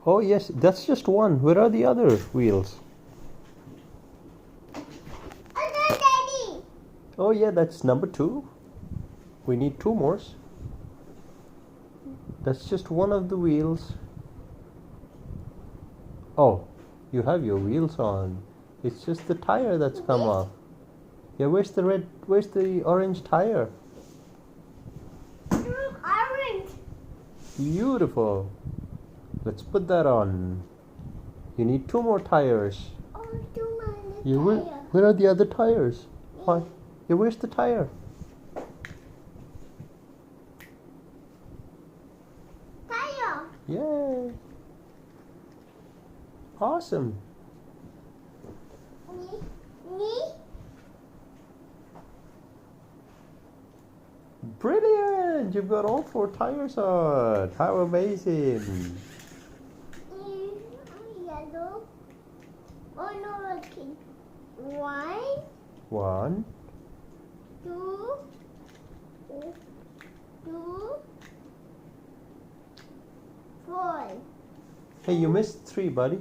Oh yes, that's just one. Where are the other wheels? Daddy. Oh yeah, that's number 2. We need 2 more. That's just one of the wheels. Oh, you have your wheels on. It's just the tire that's come off. Yeah, where's the orange tire? Orange. Beautiful. Let's put that on. You need 2 more tires. Oh, too many Yeah, tire. where are the other tires? Why? Yeah, where's the tire? Tire. Yay! Awesome. Me. Brilliant! You've got all 4 tires on. How amazing! Yellow. Oh no, okay. 1, 1, 2, 4. Hey, you missed 3, buddy.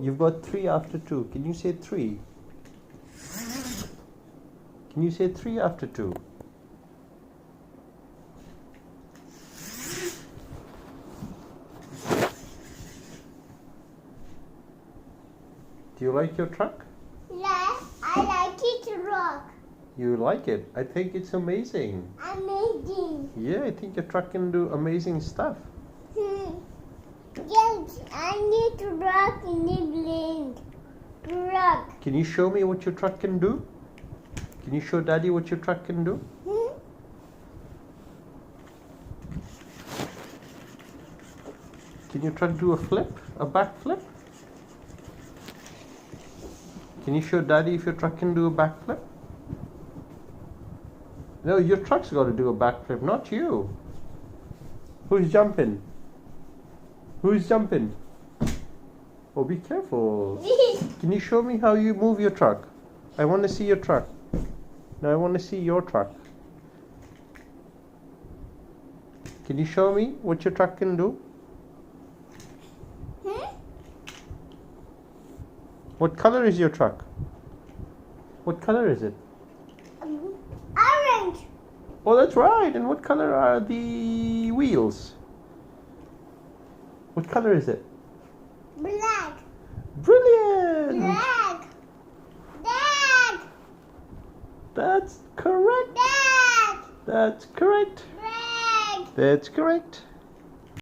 You've got 3 after 2. Can you say 3? Can you say 3 after 2? Do you like your truck? Yes, I like it to rock. You like it? I think it's amazing. Amazing. Yeah, I think your truck can do amazing stuff. Yes, I need to rock in the blink. Rock. Can you show me what your truck can do? Can you show Daddy what your truck can do? Can your truck do a flip? A back flip? Can you show Daddy if your truck can do a backflip? No, your truck's got to do a backflip, not you. Who's jumping? Who's jumping? Oh, be careful. Can you show me how you move your truck? I want to see your truck. No, I want to see your truck. Can you show me what your truck can do? What color is your truck? What color is it? Orange. Oh, that's right. And what color are the wheels? What color is it? Black. Brilliant! Black. Black. That's correct. Black. That's correct. Black. That's correct.